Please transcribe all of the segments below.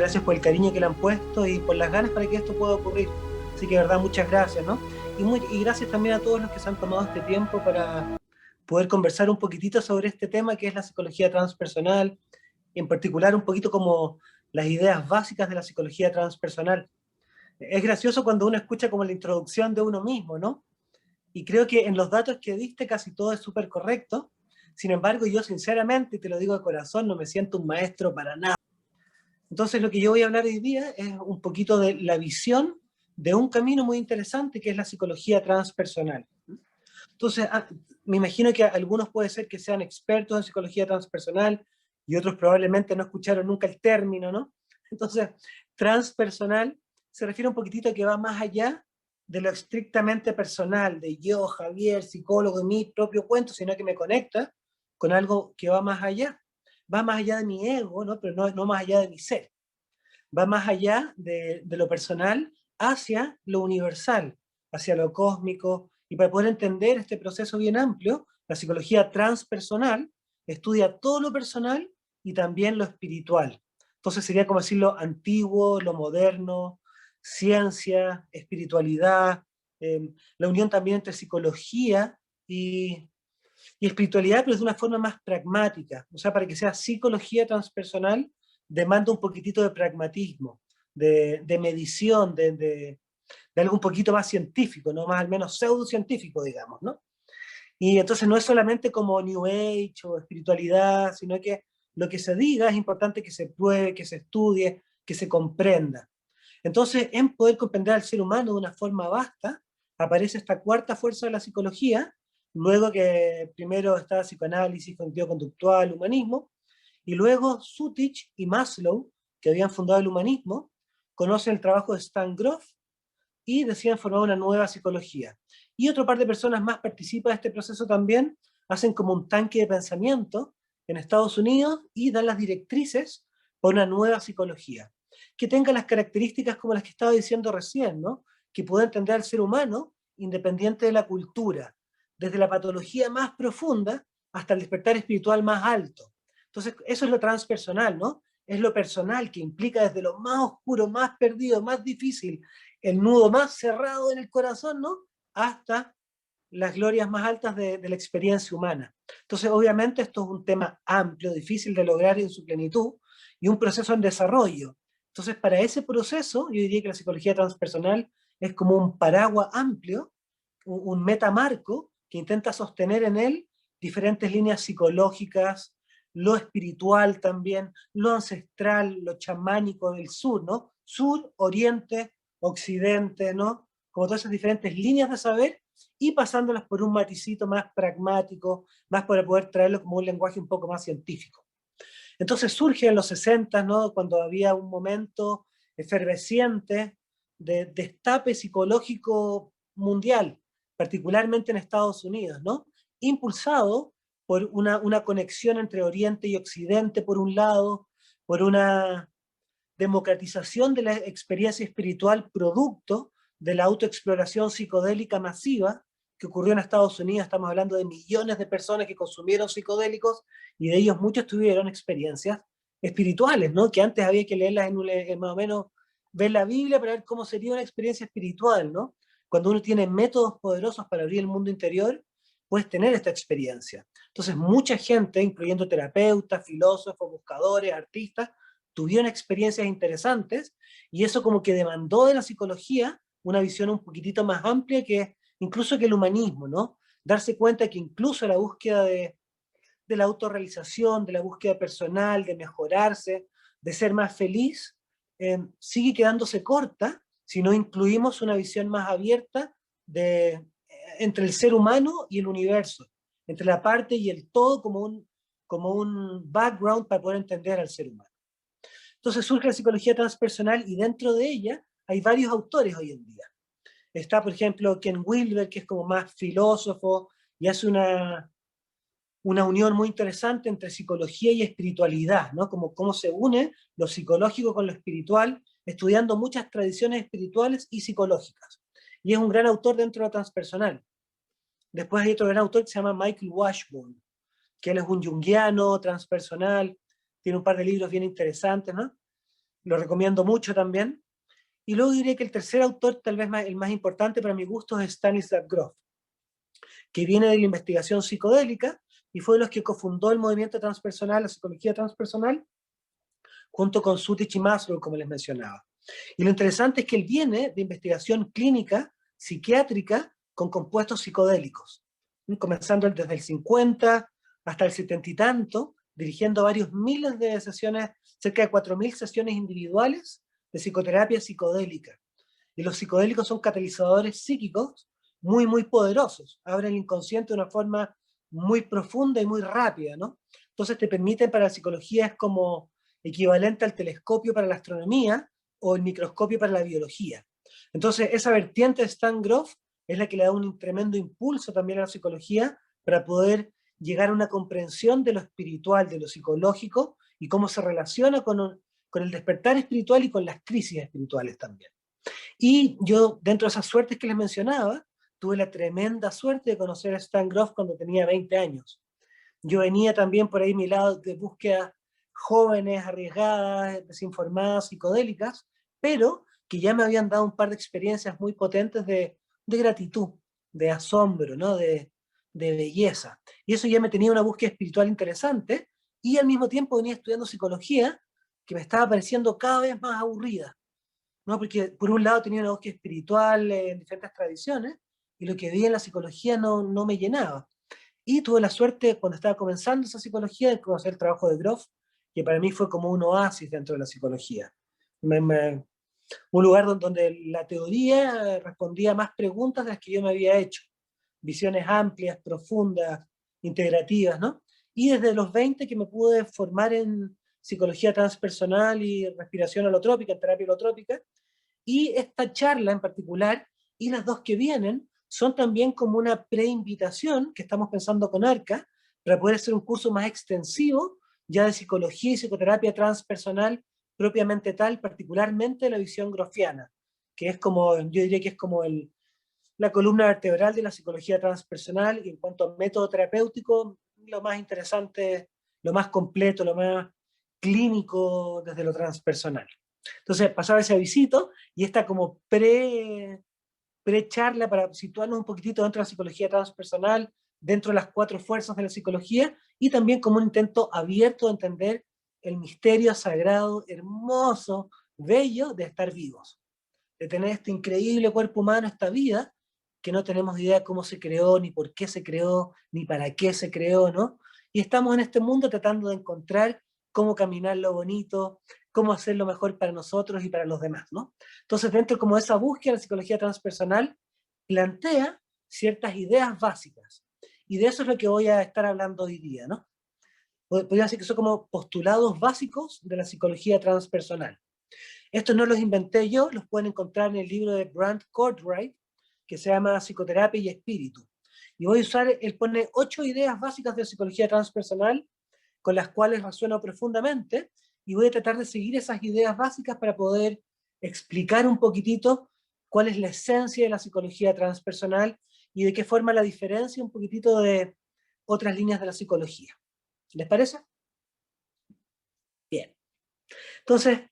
gracias por el cariño que le han puesto y por las ganas para que esto pueda ocurrir. Así que, de verdad, muchas gracias, ¿no? Y gracias también a todos los que se han tomado este tiempo para poder conversar un poquitito sobre este tema que es la psicología transpersonal, y en particular un poquito como las ideas básicas de la psicología transpersonal. Es gracioso cuando uno escucha como la introducción de uno mismo, ¿no? Y creo que en los datos que diste casi todo es súper correcto. Sin embargo, yo sinceramente, te lo digo de corazón, no me siento un maestro para nada. Entonces, lo que yo voy a hablar hoy día es un poquito de la visión de un camino muy interesante que es la psicología transpersonal. Entonces, me imagino que algunos puede ser que sean expertos en psicología transpersonal y otros probablemente no escucharon nunca el término, ¿no? Entonces, transpersonal se refiere un poquitito a que va más allá de lo estrictamente personal, de yo, Javier, psicólogo, de mi propio cuento, sino que me conecta con algo que va más allá de mi ego, ¿no? Pero no, no más allá de mi ser, va más allá de lo personal hacia lo universal, hacia lo cósmico, y para poder entender este proceso bien amplio, la psicología transpersonal estudia todo lo personal y también lo espiritual. Entonces sería como decir lo antiguo, lo moderno, ciencia, espiritualidad, la unión también entre psicología y espiritualidad, pero de una forma más pragmática. O sea, para que sea psicología transpersonal, demanda un poquitito de pragmatismo, de medición, de algo un poquito más científico, ¿no? Más al menos pseudocientífico, digamos, ¿no? Y entonces no es solamente como New Age o espiritualidad, sino que lo que se diga es importante que se pruebe, que se estudie, que se comprenda. Entonces, en poder comprender al ser humano de una forma vasta, aparece esta cuarta fuerza de la psicología, luego que primero está psicoanálisis, cognitivo-conductual, humanismo, y luego Sutich y Maslow, que habían fundado el humanismo, conocen el trabajo de Stan Grof y deciden formar una nueva psicología. Y otro par de personas más participan de este proceso también, hacen como un tanque de pensamiento en Estados Unidos y dan las directrices para una nueva psicología, que tenga las características como las que estaba diciendo recién, ¿no? Que pueda entender al ser humano independiente de la cultura, desde la patología más profunda hasta el despertar espiritual más alto. Entonces, eso es lo transpersonal, ¿no? Es lo personal que implica desde lo más oscuro, más perdido, más difícil, el nudo más cerrado en el corazón, ¿no? Hasta las glorias más altas de la experiencia humana. Entonces, obviamente, esto es un tema amplio, difícil de lograr en su plenitud y un proceso en desarrollo. Entonces, para ese proceso, yo diría que la psicología transpersonal es como un paraguas amplio, un metamarco que intenta sostener en él diferentes líneas psicológicas, lo espiritual también, lo ancestral, lo chamánico del sur, ¿no? Sur, oriente, occidente, ¿no? Como todas esas diferentes líneas de saber y pasándolas por un maticito más pragmático, más para poder traerlo como un lenguaje un poco más científico. Entonces surge en los 60, ¿no? Cuando había un momento efervesciente de destape psicológico mundial, particularmente en Estados Unidos, ¿no? Impulsado por una conexión entre Oriente y Occidente, por un lado, por una democratización de la experiencia espiritual producto de la autoexploración psicodélica masiva que ocurrió en Estados Unidos. Estamos hablando de millones de personas que consumieron psicodélicos y de ellos muchos tuvieron experiencias espirituales, ¿no? Que antes había que leerlas en más o menos, ver la Biblia para ver cómo sería una experiencia espiritual, ¿no? Cuando uno tiene métodos poderosos para abrir el mundo interior, puedes tener esta experiencia. Entonces, mucha gente, incluyendo terapeutas, filósofos, buscadores, artistas, tuvieron experiencias interesantes y eso como que demandó de la psicología una visión un poquitito más amplia que incluso que el humanismo, ¿no? Darse cuenta que incluso la búsqueda de la autorrealización, de la búsqueda personal, de mejorarse, de ser más feliz, sigue quedándose corta si no incluimos una visión más abierta entre el ser humano y el universo, entre la parte y el todo como un background para poder entender al ser humano. Entonces surge la psicología transpersonal y dentro de ella hay varios autores hoy en día. Está, por ejemplo, Ken Wilber, que es como más filósofo y hace una unión muy interesante entre psicología y espiritualidad, ¿no? Como cómo se une lo psicológico con lo espiritual, estudiando muchas tradiciones espirituales y psicológicas. Y es un gran autor dentro de lo transpersonal. Después hay otro gran autor que se llama Michael Washburn, que él es un junguiano transpersonal, tiene un par de libros bien interesantes, ¿no? lo recomiendo mucho también. Y luego diré que el tercer autor, tal vez el más importante para mi gusto, es Stanislav Grof, que viene de la investigación psicodélica y fue de los que cofundó el movimiento transpersonal, la psicología transpersonal, junto con Sutich y Maslow, como les mencionaba. Y lo interesante es que él viene de investigación clínica, psiquiátrica, con compuestos psicodélicos, comenzando desde el 50 hasta el 70 y tanto, dirigiendo varios miles de sesiones, cerca de 4.000 sesiones individuales de psicoterapia psicodélica. Y los psicodélicos son catalizadores psíquicos muy, muy poderosos. Abren el inconsciente de una forma muy profunda y muy rápida, ¿no? Entonces te permiten, para la psicología es como equivalente al telescopio para la astronomía o el microscopio para la biología. Entonces esa vertiente de Stan Grof es la que le da un tremendo impulso también a la psicología para poder llegar a una comprensión de lo espiritual, de lo psicológico y cómo se relaciona con el despertar espiritual y con las crisis espirituales también. Y yo, dentro de esas suertes que les mencionaba, tuve la tremenda suerte de conocer a Stan Grof cuando tenía 20 años. Yo venía también por ahí mi lado de búsqueda jóvenes, arriesgadas, desinformadas, psicodélicas, pero que ya me habían dado un par de experiencias muy potentes de gratitud, de asombro, ¿no? de belleza. Y eso ya me tenía una búsqueda espiritual interesante y al mismo tiempo venía estudiando psicología que me estaba pareciendo cada vez más aburrida, ¿no? Porque por un lado tenía una búsqueda espiritual en diferentes tradiciones y lo que veía en la psicología no me llenaba. Y tuve la suerte, cuando estaba comenzando esa psicología, de conocer el trabajo de Grof, que para mí fue como un oasis dentro de la psicología. Un lugar donde la teoría respondía a más preguntas de las que yo me había hecho. Visiones amplias, profundas, integrativas, ¿no? Y desde los 20 que me pude formar en psicología transpersonal y respiración holotrópica, en terapia holotrópica, y esta charla en particular, y las dos que vienen, son también como una preinvitación que estamos pensando con ARCA, para poder hacer un curso más extensivo, ya de psicología y psicoterapia transpersonal propiamente tal, particularmente la visión grofiana, que es como, yo diría que es como la columna vertebral de la psicología transpersonal, y en cuanto a método terapéutico, lo más interesante, lo más completo, lo más clínico desde lo transpersonal. Entonces pasaba ese avisito y esta como pre-charla para situarnos un poquitito dentro de la psicología transpersonal, dentro de las 4 fuerzas de la psicología, y también como un intento abierto de entender el misterio sagrado, hermoso, bello de estar vivos, de tener este increíble cuerpo humano, esta vida, que no tenemos idea de cómo se creó, ni por qué se creó, ni para qué se creó, ¿no? Y estamos en este mundo tratando de encontrar cómo caminar lo bonito, cómo hacerlo mejor para nosotros y para los demás, ¿no? Entonces, dentro como de esa búsqueda, la psicología transpersonal plantea ciertas ideas básicas. Y de eso es lo que voy a estar hablando hoy día, ¿no? Podría decir que son como postulados básicos de la psicología transpersonal. Estos no los inventé yo, los pueden encontrar en el libro de Brant Cortright, que se llama Psicoterapia y Espíritu. Y voy a usar, él pone 8 ideas básicas de psicología transpersonal con las cuales resueno profundamente, y voy a tratar de seguir esas ideas básicas para poder explicar un poquitito cuál es la esencia de la psicología transpersonal y de qué forma la diferencia un poquitito de otras líneas de la psicología. ¿Les parece? Bien. Entonces,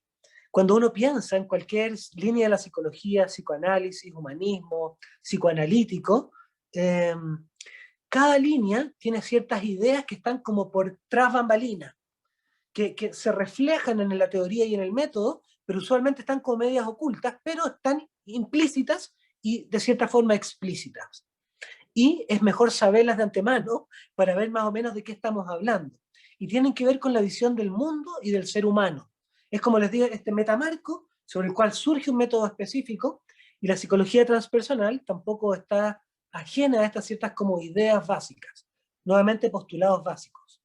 cuando uno piensa en cualquier línea de la psicología, psicoanálisis, humanismo, psicoanalítico, eh, cada línea tiene ciertas ideas que están como por tras bambalinas, que se reflejan en la teoría y en el método, pero usualmente están como medias ocultas, pero están implícitas y de cierta forma explícitas. Y es mejor saberlas de antemano para ver más o menos de qué estamos hablando. Y tienen que ver con la visión del mundo y del ser humano. Es como les digo, este metamarco sobre el cual surge un método específico, y la psicología transpersonal tampoco está ajena a estas ciertas como ideas básicas, nuevamente postulados básicos.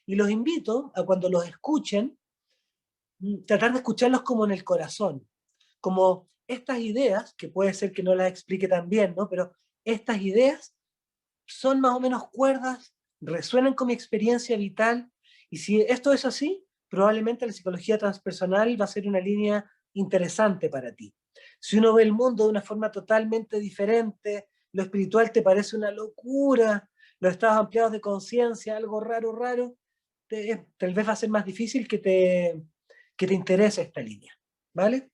Y los invito a, cuando los escuchen, tratar de escucharlos como en el corazón, como estas ideas, que puede ser que no las explique tan bien, ¿no? Pero estas ideas son más o menos cuerdas, resuenan con mi experiencia vital, y si esto es así, probablemente la psicología transpersonal va a ser una línea interesante para ti. Si uno ve el mundo de una forma totalmente diferente, lo espiritual te parece una locura, los estados ampliados de conciencia, algo raro, tal vez va a ser más difícil que te interese esta línea. ¿vale?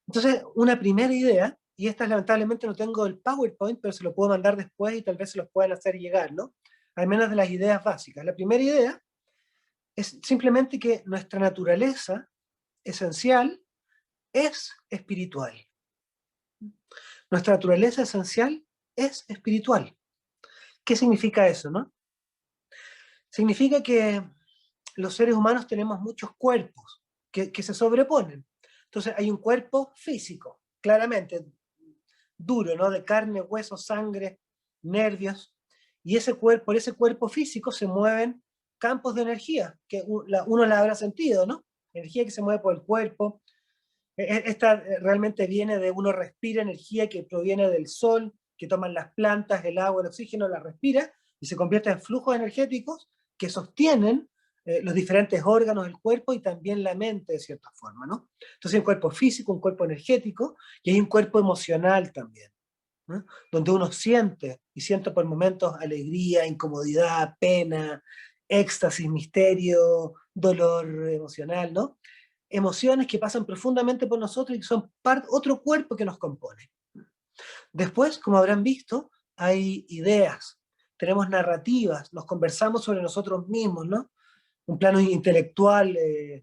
Entonces, una primera idea, y esta lamentablemente no tengo el PowerPoint, pero se lo puedo mandar después y tal vez se los puedan hacer llegar, ¿no? Al menos de las ideas básicas. La primera idea es simplemente que nuestra naturaleza esencial es espiritual. Nuestra naturaleza esencial es espiritual. ¿Qué significa eso, no? Significa que los seres humanos tenemos muchos cuerpos que se sobreponen. Entonces hay un cuerpo físico, claramente, duro, ¿no? De carne, hueso, sangre, nervios. Y por ese cuerpo físico se mueven campos de energía, que uno la habrá sentido, ¿no? Energía que se mueve por el cuerpo. Esta realmente viene de uno respira energía que proviene del sol, que toman las plantas, el agua, el oxígeno, la respira y se convierte en flujos energéticos que sostienen los diferentes órganos del cuerpo y también la mente de cierta forma, ¿no? Entonces hay un cuerpo físico, un cuerpo energético y hay un cuerpo emocional también, ¿no? Donde uno siente y siente por momentos alegría, incomodidad, pena, éxtasis, misterio, dolor emocional, ¿no? Emociones que pasan profundamente por nosotros y que son otro cuerpo que nos compone. Después, como habrán visto, hay ideas, tenemos narrativas, nos conversamos sobre nosotros mismos, ¿no? Un plano intelectual,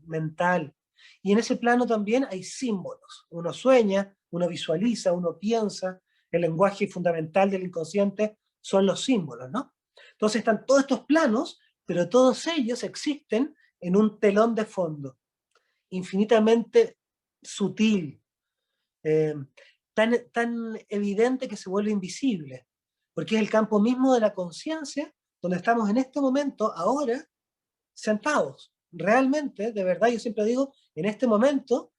mental. Y en ese plano también hay símbolos. Uno sueña, uno visualiza, uno piensa. El lenguaje fundamental del inconsciente son los símbolos, ¿no? Entonces están todos estos planos, pero todos ellos existen en un telón de fondo infinitamente sutil, eh, tan evidente que se vuelve invisible, porque es el campo mismo de la conciencia donde estamos en este momento, ahora, sentados. Realmente, de verdad, yo siempre digo, en este momento,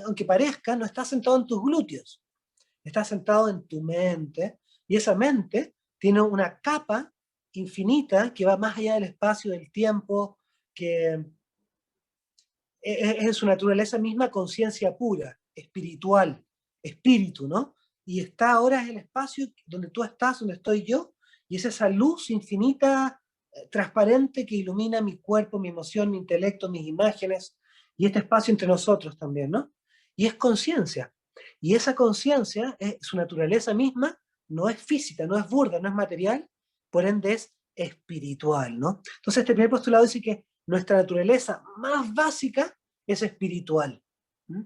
aunque parezca, no estás sentado en tus glúteos, estás sentado en tu mente, y esa mente tiene una capa infinita que va más allá del espacio, del tiempo, que es en su naturaleza misma conciencia pura, espiritual, espíritu, ¿no? Y está ahora en el espacio donde tú estás, donde estoy yo, y es esa luz infinita, transparente que ilumina mi cuerpo, mi emoción, mi intelecto, mis imágenes, y este espacio entre nosotros también, ¿no? Y es conciencia. Y esa conciencia, su naturaleza misma, no es física, no es burda, no es material, por ende es espiritual, ¿no? Entonces este primer postulado dice que nuestra naturaleza más básica es espiritual. ¿Mm?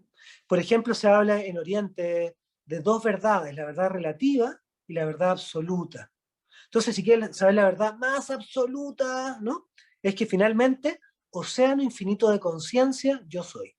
Por ejemplo, se habla en Oriente de dos verdades, la verdad relativa y la verdad absoluta. Entonces, si quieren saber la verdad más absoluta, ¿no? Es que finalmente, océano infinito de conciencia, yo soy.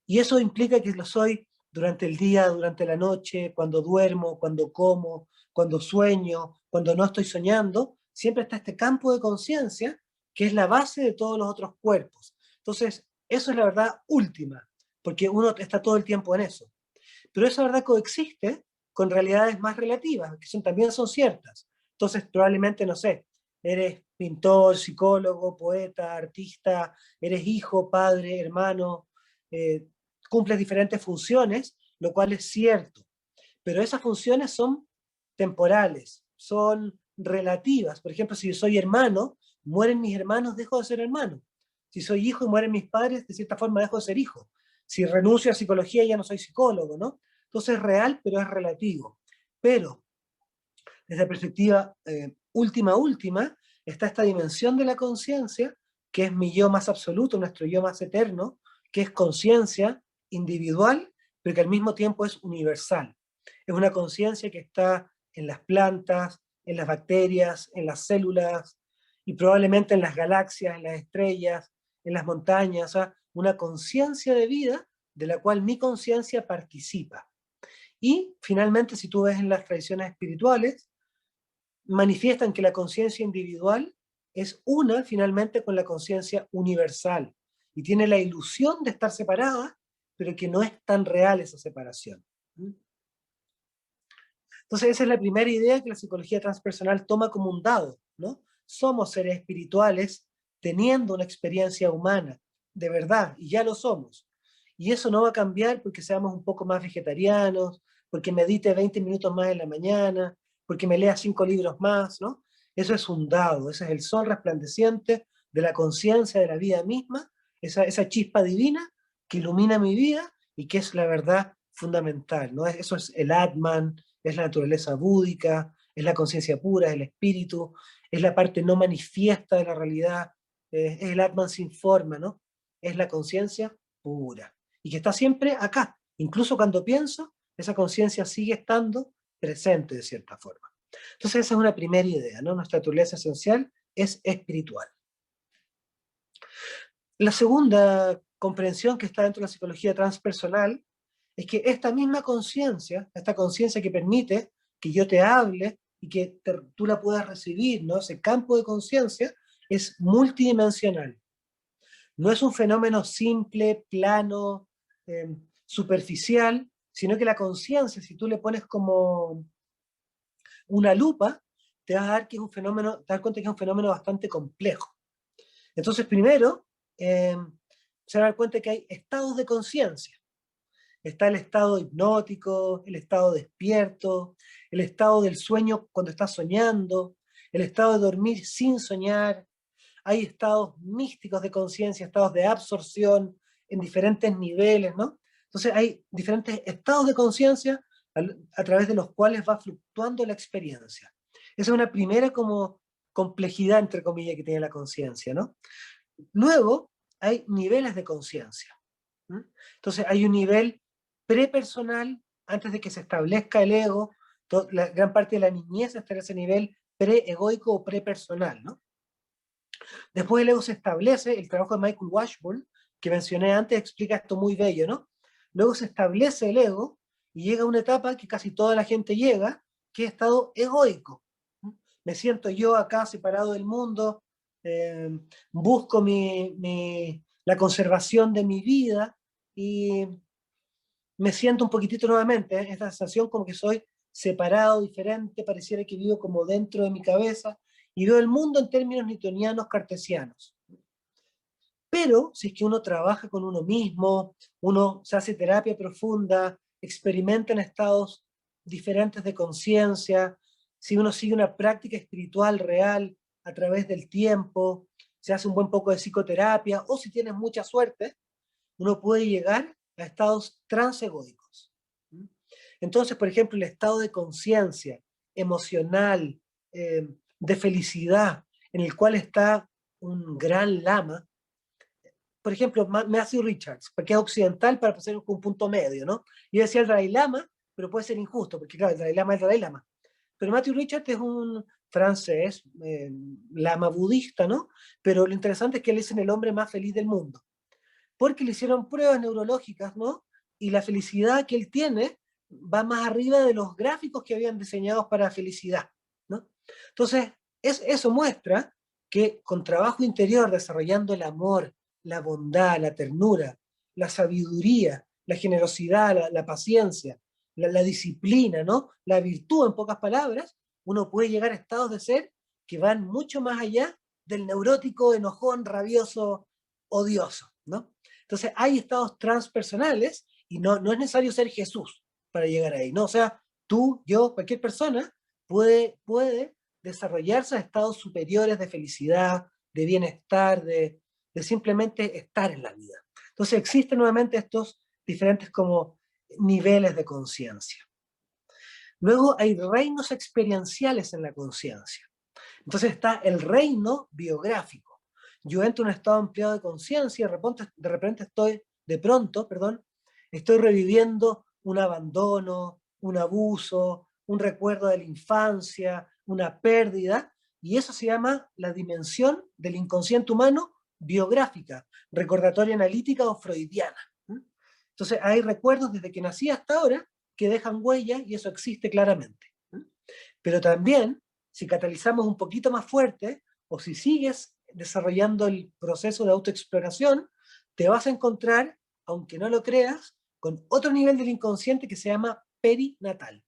Y eso implica que lo soy durante el día, durante la noche, cuando duermo, cuando como, cuando sueño, cuando no estoy soñando, siempre está este campo de conciencia que es la base de todos los otros cuerpos. Entonces, eso es la verdad última, porque uno está todo el tiempo en eso. Pero esa verdad coexiste con realidades más relativas, que también son ciertas. Entonces, probablemente, no sé, eres pintor, psicólogo, poeta, artista, eres hijo, padre, hermano, eh, cumples diferentes funciones, lo cual es cierto. Pero esas funciones son temporales, son relativas. Por ejemplo, si yo soy hermano, mueren mis hermanos, dejo de ser hermano. Si soy hijo y mueren mis padres, de cierta forma dejo de ser hijo. Si renuncio a psicología, ya no soy psicólogo, ¿no? Entonces es real, pero es relativo. Pero desde la perspectiva última, está esta dimensión de la conciencia, que es mi yo más absoluto, nuestro yo más eterno, que es conciencia individual, pero que al mismo tiempo es universal. Es una conciencia que está en las plantas, en las bacterias, en las células y probablemente en las galaxias, en las estrellas, en las montañas, o sea, una conciencia de vida de la cual mi conciencia participa. Y finalmente, si tú ves en las tradiciones espirituales, manifiestan que la conciencia individual es una finalmente con la conciencia universal y tiene la ilusión de estar separada, pero que no es tan real esa separación. Entonces esa es la primera idea que la psicología transpersonal toma como un dado, ¿no? Somos seres espirituales teniendo una experiencia humana, de verdad, y ya lo somos. Y eso no va a cambiar porque seamos un poco más vegetarianos, porque medite 20 minutos más en la mañana, porque me lea 5 libros más, ¿no? Eso es un dado, ese es el sol resplandeciente de la conciencia de la vida misma, esa chispa divina que ilumina mi vida y que es la verdad fundamental, ¿no? Eso es el Atman, es la naturaleza búdica, es la conciencia pura, es el espíritu, es la parte no manifiesta de la realidad, es el Atman sin forma, ¿no? Es la conciencia pura y que está siempre acá. Incluso cuando pienso, esa conciencia sigue estando presente de cierta forma. Entonces esa es una primera idea, ¿no? Nuestra naturaleza esencial es espiritual. La segunda comprensión que está dentro de la psicología transpersonal es que esta misma conciencia, esta conciencia que permite que yo te hable y que tú la puedas recibir, ¿no? Ese campo de conciencia es multidimensional. No es un fenómeno simple, plano, superficial, sino que la conciencia, si tú le pones como una lupa, te vas a dar que es un fenómeno, te das cuenta que es un fenómeno bastante complejo. Entonces, primero, se van a dar cuenta que hay estados de conciencia. Está el estado hipnótico, el estado despierto, el estado del sueño cuando estás soñando, el estado de dormir sin soñar. Hay estados místicos de conciencia, estados de absorción en diferentes niveles, ¿no? Entonces hay diferentes estados de conciencia a través de los cuales va fluctuando la experiencia. Esa es una primera como complejidad, entre comillas, que tiene la conciencia, ¿no? Luego hay niveles de conciencia. Entonces hay un nivel prepersonal, antes de que se establezca el ego, la gran parte de la niñez está en ese nivel pre-egoico o prepersonal, ¿no? Después el ego se establece, el trabajo de Michael Washburn, que mencioné antes, explica esto muy bello, ¿no? Luego se establece el ego y llega a una etapa que casi toda la gente llega, que es estado egoico. Me siento yo acá separado del mundo, eh, busco la conservación de mi vida y me siento un poquitito nuevamente, esta sensación como que soy separado, diferente, pareciera que vivo como dentro de mi cabeza y veo el mundo en términos newtonianos cartesianos. Pero si es que uno trabaja con uno mismo, uno se hace terapia profunda, experimenta en estados diferentes de conciencia, si uno sigue una práctica espiritual real a través del tiempo, se hace un buen poco de psicoterapia, o si tienes mucha suerte, uno puede llegar a estados transegoicos. Entonces, por ejemplo, el estado de conciencia emocional, de felicidad, en el cual está un gran lama, por ejemplo, Matthew Richards, porque es occidental para hacer un punto medio, ¿no? Yo decía el Dalai Lama, pero puede ser injusto, porque claro, el Dalai Lama es el Dalai Lama. Pero Matthew Richards es un francés, lama budista, ¿no? Pero lo interesante es que él es el hombre más feliz del mundo, porque le hicieron pruebas neurológicas, ¿no? Y la felicidad que él tiene va más arriba de los gráficos que habían diseñados para felicidad, ¿no? Entonces, eso muestra que con trabajo interior, desarrollando el amor, la bondad, la ternura, la sabiduría, la generosidad, la paciencia, la disciplina, ¿no? La virtud, en pocas palabras, uno puede llegar a estados de ser que van mucho más allá del neurótico, enojón, rabioso, odioso, ¿no? Entonces hay estados transpersonales y no es necesario ser Jesús para llegar ahí, ¿no? O sea, tú, yo, cualquier persona puede desarrollarse a estados superiores de felicidad, de bienestar, de simplemente estar en la vida. Entonces existen nuevamente estos diferentes como niveles de conciencia. Luego hay reinos experienciales en la conciencia. Entonces está el reino biográfico. Yo entro en un estado ampliado de conciencia y de pronto, estoy reviviendo un abandono, un abuso, un recuerdo de la infancia, una pérdida, y eso se llama la dimensión del inconsciente humano biográfica, recordatoria analítica o freudiana. Entonces hay recuerdos desde que nací hasta ahora que dejan huella y eso existe claramente. Pero también, si catalizamos un poquito más fuerte, o si sigues desarrollando el proceso de autoexploración, te vas a encontrar, aunque no lo creas, con otro nivel del inconsciente que se llama perinatal,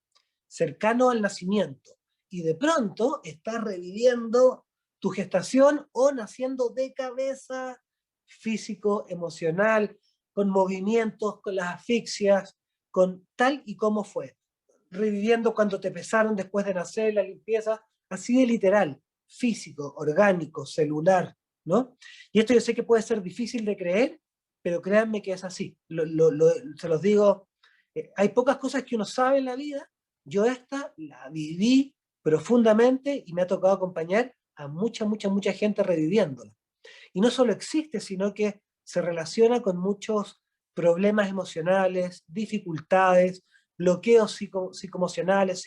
cercano al nacimiento. Y de pronto estás reviviendo tu gestación o naciendo de cabeza, físico, emocional, con movimientos, con las asfixias, con tal y como fue, reviviendo cuando te pesaron después de nacer, la limpieza, así de literal, físico, orgánico, celular, ¿no? Y esto yo sé que puede ser difícil de creer, pero créanme que es así. Se los digo, hay pocas cosas que uno sabe en la vida. Yo esta la viví profundamente y me ha tocado acompañar a mucha gente reviviéndola. Y no solo existe, sino que se relaciona con muchos problemas emocionales, dificultades, bloqueos psicoemocionales,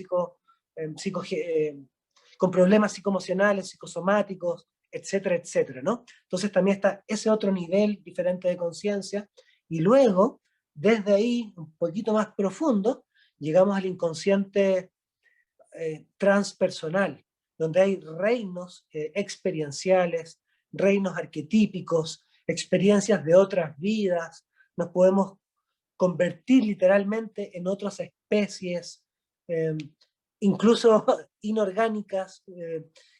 con problemas psicoemocionales, psicosomáticos, etcétera, etcétera, ¿no? Entonces también está ese otro nivel diferente de conciencia, y luego, desde ahí, un poquito más profundo, llegamos al inconsciente transpersonal, donde hay reinos experienciales, reinos arquetípicos, experiencias de otras vidas, nos podemos convertir literalmente en otras especies, eh, incluso inorgánicas,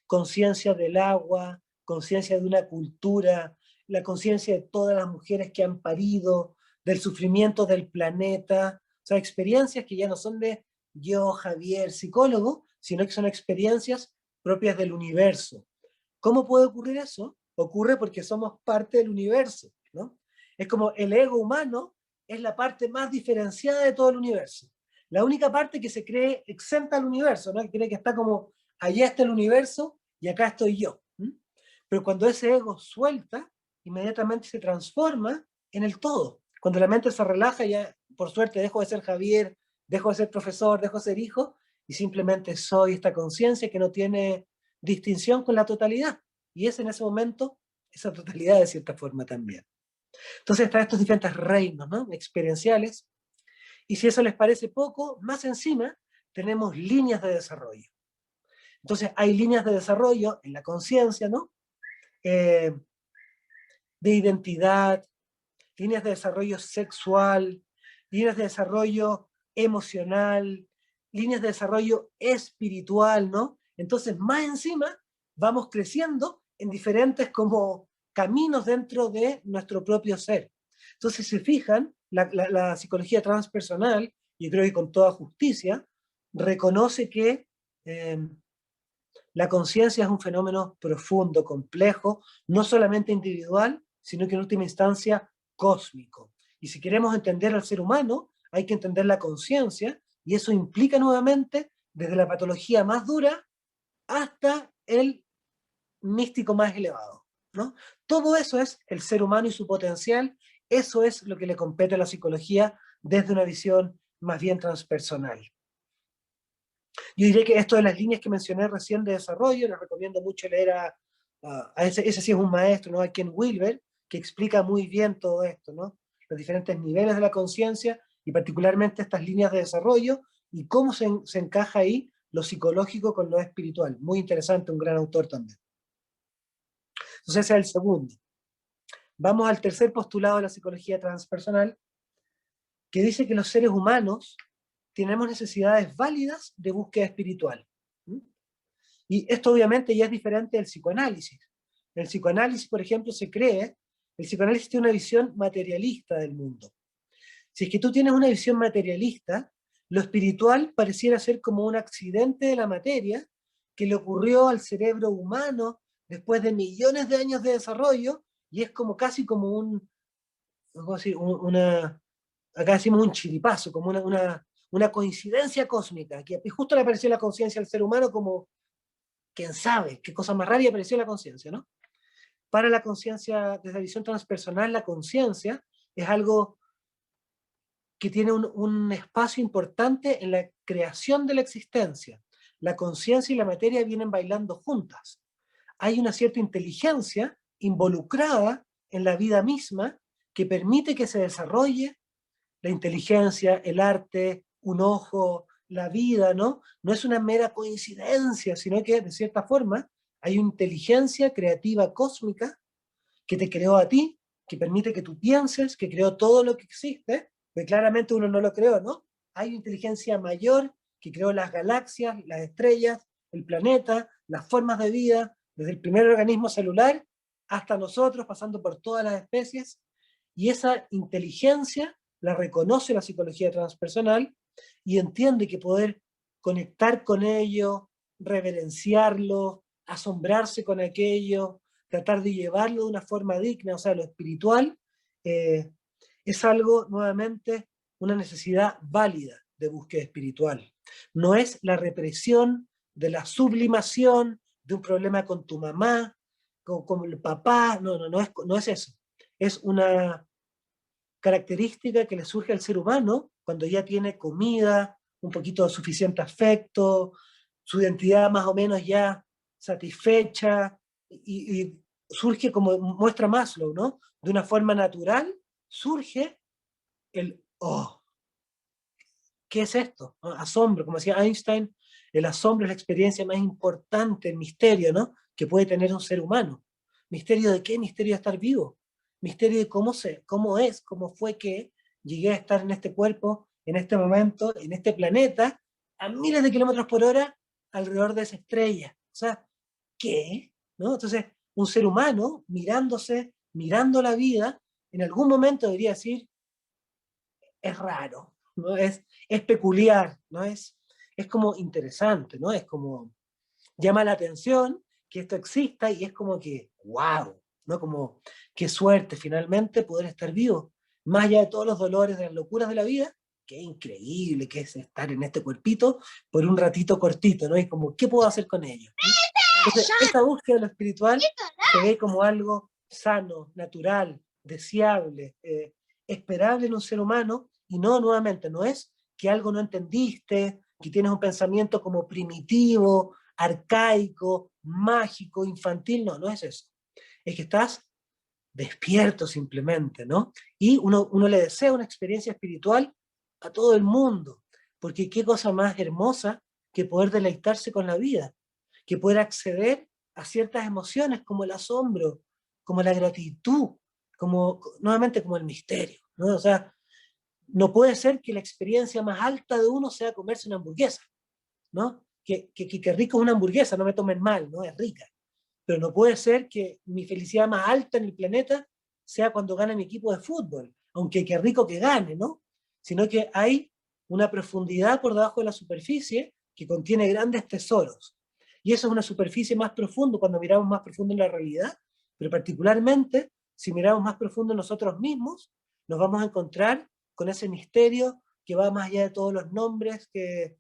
conciencia del agua, conciencia de una cultura, la conciencia de todas las mujeres que han parido, del sufrimiento del planeta, o sea, experiencias que ya no son de yo, Javier, psicólogo, sino que son experiencias propias del universo. ¿Cómo puede ocurrir eso? Ocurre porque somos parte del universo, ¿no? Es como el ego humano es la parte más diferenciada de todo el universo. La única parte que se cree exenta al universo, ¿no? Que cree que está como, allá está el universo y acá estoy yo. ¿Mm? Pero cuando ese ego suelta, inmediatamente se transforma en el todo. Cuando la mente se relaja, ya por suerte dejo de ser Javier, dejo de ser profesor, dejo de ser hijo, y simplemente soy esta conciencia que no tiene distinción con la totalidad. Y es en ese momento esa totalidad de cierta forma también. Entonces están estos diferentes reinos, ¿no? Experienciales, y si eso les parece poco, más encima tenemos líneas de desarrollo. Entonces hay líneas de desarrollo en la conciencia, ¿no? De identidad, líneas de desarrollo sexual, líneas de desarrollo emocional, líneas de desarrollo espiritual, ¿no? Entonces, más encima, vamos creciendo en diferentes como caminos dentro de nuestro propio ser. Entonces, si se fijan, la psicología transpersonal, yo creo que con toda justicia, reconoce que la conciencia es un fenómeno profundo, complejo, no solamente individual, sino que en última instancia cósmico. Y si queremos entender al ser humano, hay que entender la conciencia, y eso implica nuevamente desde la patología más dura hasta el místico más elevado, ¿no? Todo eso es el ser humano y su potencial, eso es lo que le compete a la psicología desde una visión más bien transpersonal. Yo diré que esto de las líneas que mencioné recién de desarrollo, les recomiendo mucho leer a ese sí es un maestro, ¿no? A Ken Wilber, que explica muy bien todo esto, ¿no? Los diferentes niveles de la conciencia y particularmente estas líneas de desarrollo y cómo se encaja ahí lo psicológico con lo espiritual. Muy interesante, un gran autor también. Entonces ese es el segundo. Vamos al tercer postulado de la psicología transpersonal, que dice que los seres humanos tenemos necesidades válidas de búsqueda espiritual. Y esto obviamente ya es diferente del psicoanálisis. En el psicoanálisis, por ejemplo, el psicoanálisis tiene una visión materialista del mundo. Si es que tú tienes una visión materialista, lo espiritual pareciera ser como un accidente de la materia que le ocurrió al cerebro humano después de millones de años de desarrollo, y es como casi como acá decimos un chiripazo, como una coincidencia cósmica, que justo le apareció la conciencia al ser humano como, quién sabe, qué cosa más rara, y apareció la conciencia, ¿no? Para la conciencia, desde la visión transpersonal, la conciencia es algo que tiene un espacio importante en la creación de la existencia. La conciencia y la materia vienen bailando juntas. Hay una cierta inteligencia involucrada en la vida misma que permite que se desarrolle la inteligencia, el arte, un ojo, la vida, ¿no? No es una mera coincidencia, sino que de cierta forma hay una inteligencia creativa cósmica que te creó a ti, que permite que tú pienses, que creó todo lo que existe, porque claramente uno no lo creó, ¿no? Hay una inteligencia mayor que creó las galaxias, las estrellas, el planeta, las formas de vida, desde el primer organismo celular hasta nosotros, pasando por todas las especies, y esa inteligencia la reconoce la psicología transpersonal y entiende que poder conectar con ello, reverenciarlo, asombrarse con aquello, tratar de llevarlo de una forma digna, o sea, lo espiritual es algo, nuevamente, una necesidad válida de búsqueda espiritual. No es la represión de la sublimación de un problema con tu mamá, con el papá, no es eso. Es una característica que le surge al ser humano cuando ya tiene comida, un poquito de suficiente afecto, su identidad más o menos ya satisfecha, y surge como muestra Maslow, ¿no? De una forma natural, surge el, oh, ¿qué es esto? ¿No? Asombro, como decía Einstein, el asombro es la experiencia más importante, el misterio, ¿no? Que puede tener un ser humano. ¿Misterio de qué? Misterio de estar vivo. Misterio de cómo fue que llegué a estar en este cuerpo, en este momento, en este planeta, a miles de kilómetros por hora, alrededor de esa estrella. O sea, ¿qué? ¿No? Entonces, un ser humano mirándose, mirando la vida, en algún momento debería decir, es raro, ¿no? Es peculiar, ¿no? Es como interesante, ¿no? Es como, llama la atención que esto exista y es como que, wow, ¿no? Como, qué suerte finalmente poder estar vivo, más allá de todos los dolores, de las locuras de la vida, qué increíble que es estar en este cuerpito por un ratito cortito, ¿no? Y como, ¿qué puedo hacer con ello? Entonces, esta búsqueda de lo espiritual se ve como algo sano, natural, deseable, esperable en un ser humano, y no, nuevamente, no es que algo no entendiste, que tienes un pensamiento como primitivo, arcaico, mágico, infantil, no es eso. Es que estás despierto simplemente, ¿no? Y uno le desea una experiencia espiritual a todo el mundo, porque qué cosa más hermosa que poder deleitarse con la vida, que poder acceder a ciertas emociones como el asombro, como la gratitud, como nuevamente como el misterio, ¿no? O sea, no puede ser que la experiencia más alta de uno sea comerse una hamburguesa, ¿no? Que rico es una hamburguesa, no me tomen mal, ¿no? Es rica. Pero no puede ser que mi felicidad más alta en el planeta sea cuando gana mi equipo de fútbol, aunque qué rico que gane, ¿no? Sino que hay una profundidad por debajo de la superficie que contiene grandes tesoros. Y eso es una superficie más profunda cuando miramos más profundo en la realidad, pero particularmente si miramos más profundo en nosotros mismos, nos vamos a encontrar con ese misterio que va más allá de todos los nombres, que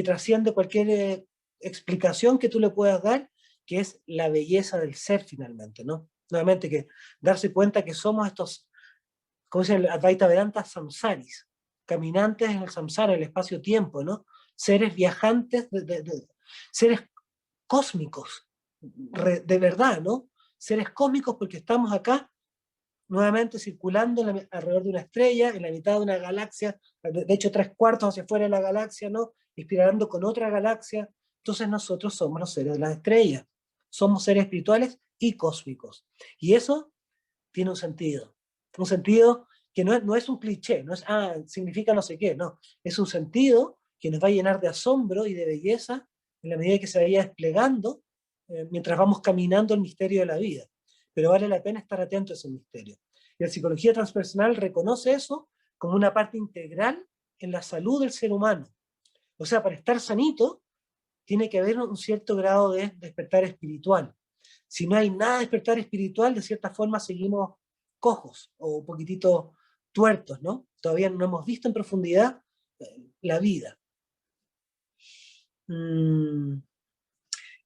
trasciende cualquier explicación que tú le puedas dar, que es la belleza del ser finalmente, ¿no? Nuevamente, que darse cuenta que somos estos, como dice el Advaita Vedanta, samsaris, caminantes en el samsara, en el espacio-tiempo, ¿no? Seres viajantes, seres cósmicos, de verdad, ¿no? Seres cósmicos porque estamos acá nuevamente circulando alrededor de una estrella, en la mitad de una galaxia, de hecho 3/4 hacia afuera de la galaxia, ¿no? Inspirando con otra galaxia. Entonces nosotros somos los seres de las estrellas, somos seres espirituales y cósmicos. Y eso tiene un sentido que no es un cliché, no es, significa no sé qué, no, es un sentido que nos va a llenar de asombro y de belleza en la medida que se vaya desplegando mientras vamos caminando el misterio de la vida. Pero vale la pena estar atento a ese misterio. Y la psicología transpersonal reconoce eso como una parte integral en la salud del ser humano. O sea, para estar sanito, tiene que haber un cierto grado de despertar espiritual. Si no hay nada de despertar espiritual, de cierta forma seguimos cojos o un poquitito tuertos, ¿no? Todavía no hemos visto en profundidad la vida.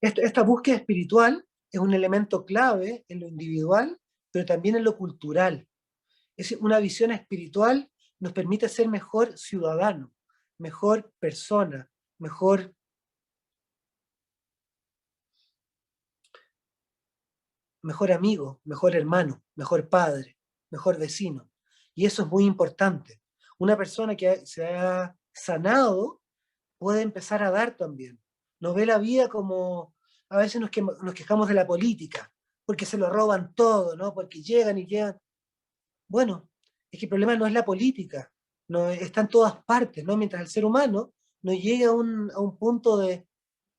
Esta búsqueda espiritual es un elemento clave en lo individual, pero también en lo cultural. Es una visión espiritual nos permite ser mejor ciudadano, mejor persona, mejor amigo, mejor hermano, mejor padre, mejor vecino. Y eso es muy importante. Una persona que se ha sanado puede empezar a dar también. No ve la vida como, a veces nos quejamos de la política, porque se lo roban todo, ¿no? Porque llegan y llegan. Bueno, es que el problema no es la política, no, está en todas partes, ¿no? Mientras el ser humano no llegue a un punto de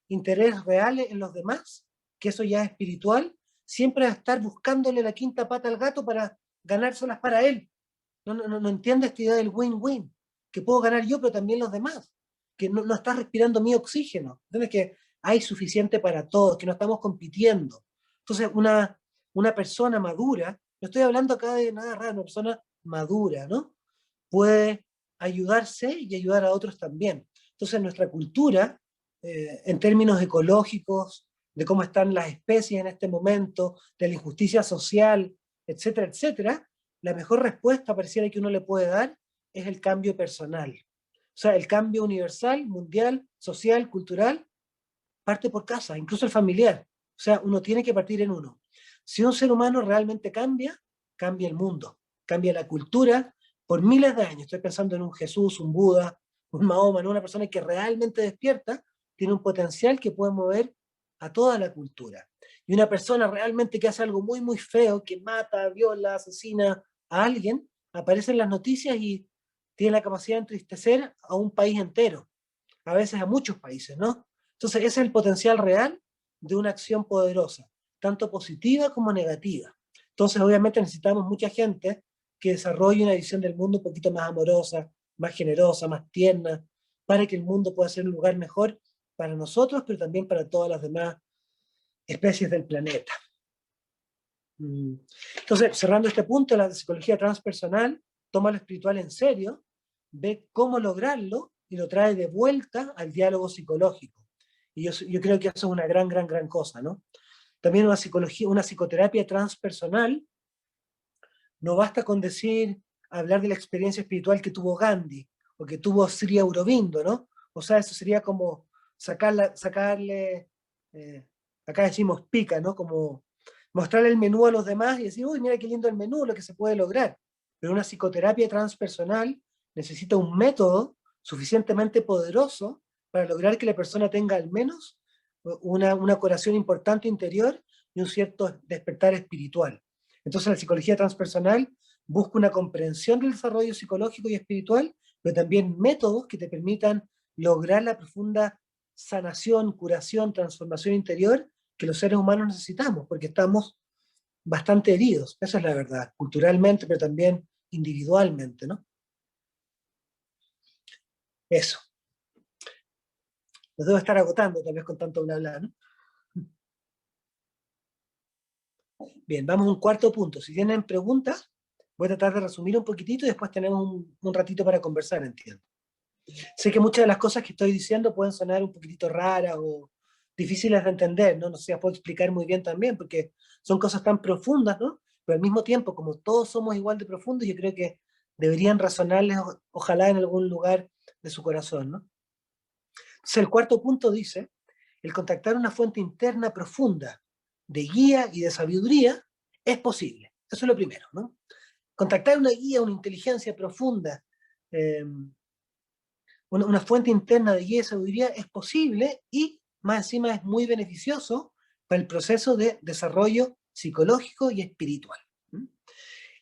interés real en los demás, que eso ya es espiritual, siempre va a estar buscándole la quinta pata al gato para ganárselas para él. No entiende esta idea del win-win, que puedo ganar yo, pero también los demás, que no estás respirando mi oxígeno, ¿entiendes? Que hay suficiente para todos, que no estamos compitiendo. Entonces, una una persona madura, no estoy hablando acá de nada raro, una persona madura, ¿no? Puede ayudarse y ayudar a otros también. Entonces nuestra cultura, en términos ecológicos, de cómo están las especies en este momento, de la injusticia social, etcétera, etcétera, la mejor respuesta pareciera que uno le puede dar es el cambio personal. O sea, el cambio universal, mundial, social, cultural, parte por casa, incluso el familiar. O sea, uno tiene que partir en uno. Si un ser humano realmente cambia, cambia el mundo, cambia la cultura por miles de años. Estoy pensando en un Jesús, un Buda, un Mahoma, ¿no? Una persona que realmente despierta, tiene un potencial que puede mover a toda la cultura. Y una persona realmente que hace algo muy, muy feo, que mata, viola, asesina a alguien, aparece en las noticias y tiene la capacidad de entristecer a un país entero, a veces a muchos países, ¿no? Entonces, ese es el potencial real de una acción poderosa, tanto positiva como negativa. Entonces, obviamente necesitamos mucha gente que desarrolle una visión del mundo un poquito más amorosa, más generosa, más tierna, para que el mundo pueda ser un lugar mejor para nosotros, pero también para todas las demás especies del planeta. Entonces, cerrando este punto, la psicología transpersonal toma lo espiritual en serio, ve cómo lograrlo y lo trae de vuelta al diálogo psicológico. Y yo creo que eso es una gran, gran, gran cosa, ¿no? También una psicología, una psicoterapia transpersonal, no basta con decir, hablar de la experiencia espiritual que tuvo Gandhi o que tuvo Sri Aurobindo, ¿no? O sea, eso sería como sacarle, acá decimos pica, ¿no? Como mostrarle el menú a los demás y decir, uy, mira qué lindo el menú, lo que se puede lograr. Pero una psicoterapia transpersonal necesita un método suficientemente poderoso para lograr que la persona tenga al menos una curación importante interior y un cierto despertar espiritual. Entonces la psicología transpersonal busca una comprensión del desarrollo psicológico y espiritual, pero también métodos que te permitan lograr la profunda sanación, curación, transformación interior que los seres humanos necesitamos, porque estamos bastante heridos, esa es la verdad, culturalmente, pero también individualmente, ¿no? Eso. Los debo estar agotando tal vez con tanto bla bla, ¿no? Bien, vamos a un cuarto punto. Si tienen preguntas, voy a tratar de resumir un poquitito y después tenemos un ratito para conversar, entiendo. Sé que muchas de las cosas que estoy diciendo pueden sonar un poquitito raras o difíciles de entender, ¿no? No sé si las puedo explicar muy bien también, porque son cosas tan profundas, ¿no? Pero al mismo tiempo, como todos somos igual de profundos, yo creo que deberían razonarles, ojalá en algún lugar de su corazón, ¿no? Entonces, el cuarto punto dice, el contactar una fuente interna profunda de guía y de sabiduría es posible. Eso es lo primero, ¿no? Contactar una guía, una inteligencia profunda, eh, una fuente interna de guía y sabiduría es posible y más encima es muy beneficioso para el proceso de desarrollo psicológico y espiritual.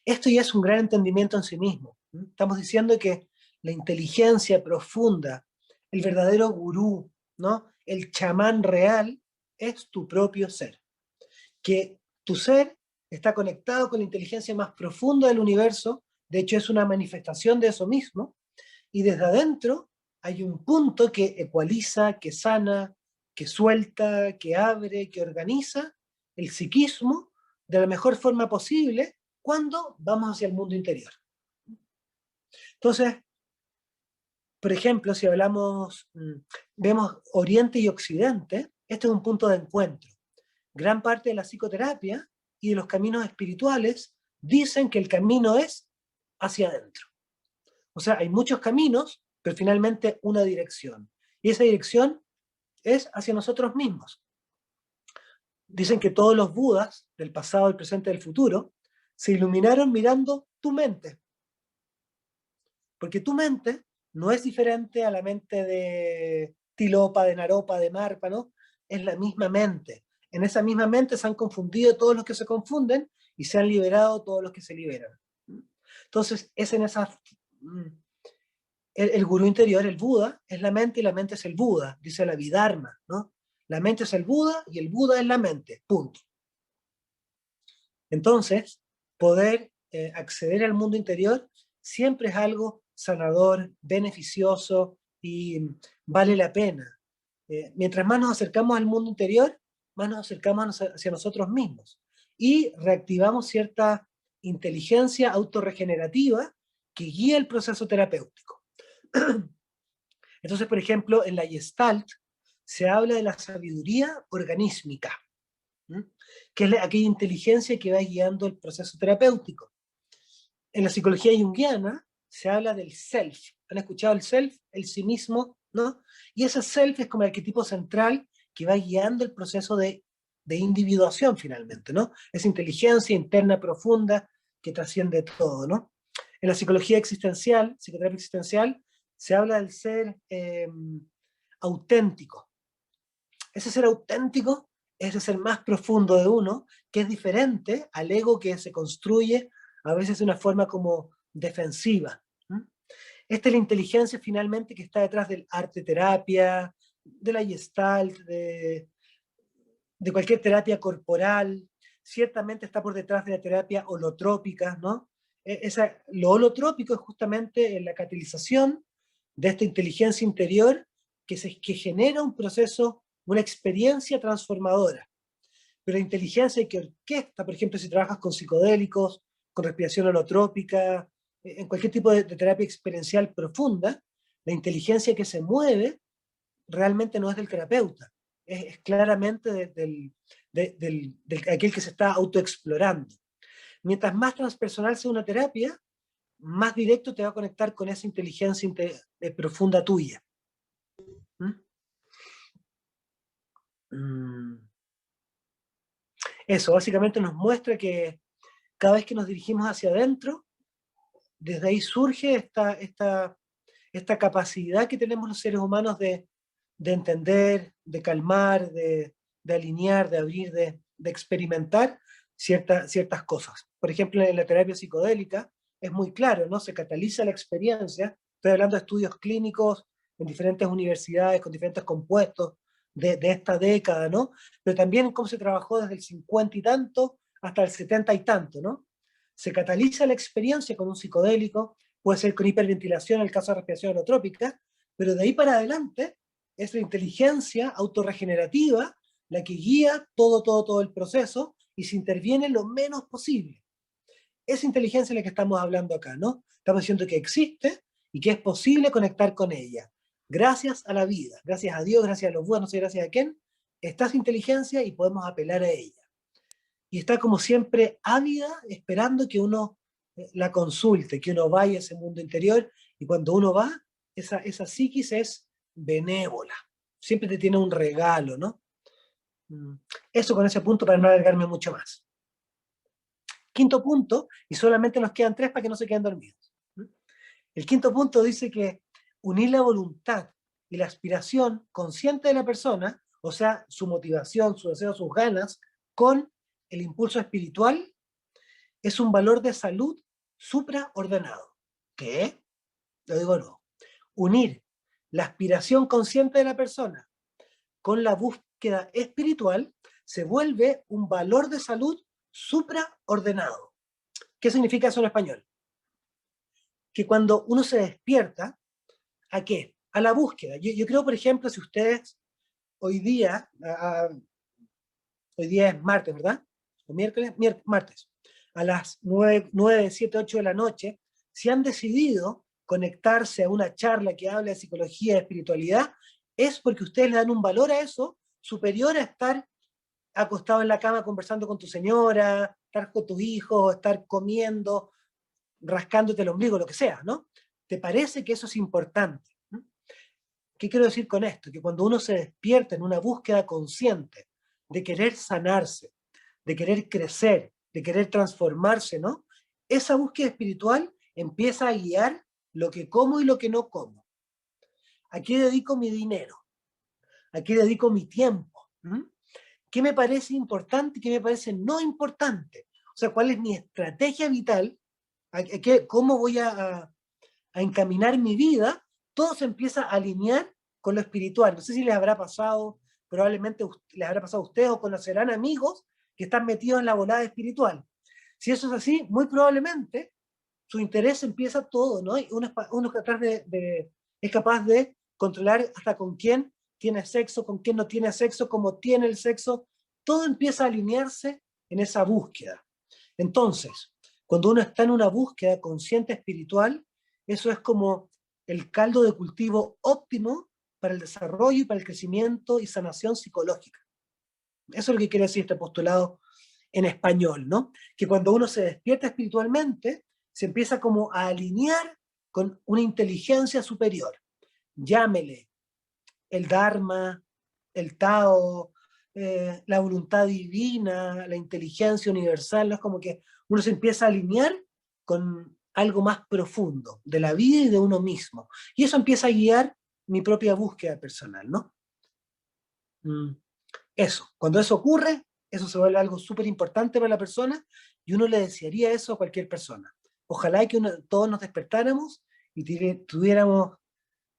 Esto ya es un gran entendimiento en sí mismo. Estamos diciendo que la inteligencia profunda, el verdadero gurú, ¿no? El chamán real es tu propio ser. Que tu ser está conectado con la inteligencia más profunda del universo, de hecho es una manifestación de eso mismo, y desde adentro hay un punto que ecualiza, que sana, que suelta, que abre, que organiza el psiquismo de la mejor forma posible cuando vamos hacia el mundo interior. Entonces, por ejemplo, si hablamos, vemos Oriente y Occidente, este es un punto de encuentro. Gran parte de la psicoterapia y de los caminos espirituales dicen que el camino es hacia adentro. O sea, hay muchos caminos, pero finalmente una dirección. Y esa dirección es hacia nosotros mismos. Dicen que todos los budas del pasado, del presente y del futuro se iluminaron mirando tu mente. Porque tu mente no es diferente a la mente de Tilopa, de Naropa, de Marpa, ¿no? Es la misma mente. En esa misma mente se han confundido todos los que se confunden y se han liberado todos los que se liberan. Entonces, es en esa... El gurú interior, el Buda, es la mente y la mente es el Buda, dice la Abhidharma, ¿no? La mente es el Buda y el Buda es la mente, punto. Entonces, poder acceder al mundo interior siempre es algo sanador, beneficioso y vale la pena. Mientras más nos acercamos al mundo interior, más nos acercamos hacia nosotros mismos. y reactivamos cierta inteligencia autorregenerativa que guía el proceso terapéutico. Entonces, por ejemplo, en la Gestalt se habla de la sabiduría organísmica, ¿m? Que es aquella inteligencia que va guiando el proceso terapéutico. En la psicología junguiana se habla del self. ¿Han escuchado el self? El sí mismo, ¿no? Y ese self es como el arquetipo central que va guiando el proceso de individuación finalmente, ¿no? Esa inteligencia interna profunda que trasciende todo, ¿no? En la psicología existencial, psicoterapia existencial, se habla del ser auténtico. Ese ser auténtico es el ser más profundo de uno, que es diferente al ego que se construye a veces de una forma como defensiva. Esta es la inteligencia finalmente que está detrás del arte terapia, de la gestalt, de cualquier terapia corporal, ciertamente está por detrás de la terapia holotrópica, ¿no? Lo holotrópico es justamente la catalización de esta inteligencia interior que genera un proceso, una experiencia transformadora. Pero la inteligencia que orquesta, por ejemplo, si trabajas con psicodélicos, con respiración holotrópica, en cualquier tipo de terapia experiencial profunda, la inteligencia que se mueve realmente no es del terapeuta, es claramente aquel que se está autoexplorando. Mientras más transpersonal sea una terapia, más directo te va a conectar con esa inteligencia profunda tuya. Eso básicamente nos muestra que cada vez que nos dirigimos hacia adentro, desde ahí surge esta capacidad que tenemos los seres humanos de entender, de calmar, de alinear, de abrir, de experimentar ciertas cosas. Por ejemplo, en la terapia psicodélica es muy claro, ¿no? Se cataliza la experiencia. Estoy hablando de estudios clínicos en diferentes universidades, con diferentes compuestos de esta década, ¿no? Pero también en cómo se trabajó desde el 50 y tanto hasta el 70 y tanto, ¿no? Se cataliza la experiencia con un psicodélico, puede ser con hiperventilación en el caso de respiración holotrópica, pero de ahí para adelante es la inteligencia autorregenerativa la que guía todo el proceso y se interviene lo menos posible. Esa inteligencia es la que estamos hablando acá, ¿no? Estamos diciendo que existe y que es posible conectar con ella. Gracias a la vida, gracias a Dios, gracias a los buenos y gracias a quién, está esa inteligencia y podemos apelar a ella. Y está como siempre ávida, esperando que uno la consulte, que uno vaya a ese mundo interior, y cuando uno va, esa psiquis es benévola, siempre te tiene un regalo, ¿no? Eso con ese punto para no alargarme mucho más. Quinto punto, y solamente nos quedan 3 para que no se queden dormidos. El quinto punto dice que unir la voluntad y la aspiración consciente de la persona, o sea, su motivación, su deseo, sus ganas, con el impulso espiritual, es un valor de salud supraordenado. ¿Qué? Lo digo no. Unir la aspiración consciente de la persona con la búsqueda espiritual se vuelve un valor de salud supraordenado. ¿Qué significa eso en español? Que cuando uno se despierta, ¿a qué? A la búsqueda. Yo creo, por ejemplo, si ustedes hoy día es martes, ¿verdad? ¿O miércoles? Martes. A las 9, 7, 8 de la noche, si han decidido conectarse a una charla que habla de psicología y espiritualidad, es porque ustedes le dan un valor a eso superior a estar acostado en la cama conversando con tu señora, estar con tus hijos, estar comiendo, rascándote el ombligo, lo que sea, ¿no? ¿Te parece que eso es importante? ¿Qué quiero decir con esto? Que cuando uno se despierta en una búsqueda consciente de querer sanarse, de querer crecer, de querer transformarse, ¿no? Esa búsqueda espiritual empieza a guiar lo que como y lo que no como. ¿A qué dedico mi dinero? ¿A qué dedico mi tiempo? ¿Qué me parece importante y qué me parece no importante? O sea, ¿cuál es mi estrategia vital? ¿Cómo voy a encaminar mi vida? Todo se empieza a alinear con lo espiritual. No sé si les habrá pasado, probablemente les habrá pasado a ustedes o conocerán amigos que están metidos en la volada espiritual. Si eso es así, muy probablemente su interés empieza todo, ¿no? Y uno es capaz de controlar hasta con quién tiene sexo, con quién no tiene sexo, cómo tiene el sexo. Todo empieza a alinearse en esa búsqueda. Entonces, cuando uno está en una búsqueda consciente espiritual, eso es como el caldo de cultivo óptimo para el desarrollo y para el crecimiento y sanación psicológica. Eso es lo que quiere decir este postulado en español, ¿no? Que cuando uno se despierta espiritualmente, se empieza como a alinear con una inteligencia superior. Llámele el Dharma, el Tao, la voluntad divina, la inteligencia universal, ¿no? Es como que uno se empieza a alinear con algo más profundo de la vida y de uno mismo. Y eso empieza a guiar mi propia búsqueda personal, ¿no? Eso, cuando eso ocurre, eso se vuelve algo súper importante para la persona y uno le desearía eso a cualquier persona. Ojalá que todos nos despertáramos y tuviéramos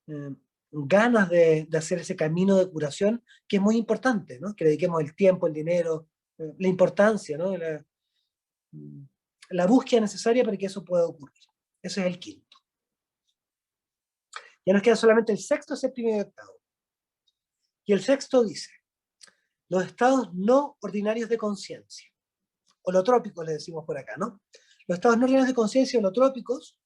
eh, ganas de hacer ese camino de curación que es muy importante, ¿no? Que le dediquemos el tiempo, el dinero, la importancia, ¿no? La búsqueda necesaria para que eso pueda ocurrir. Ese es el quinto. Ya nos queda solamente el sexto, séptimo y octavo. Y el sexto dice, los estados no ordinarios de conciencia, holotrópicos le decimos por acá, ¿no? Los estados no ordinarios de conciencia holotrópicos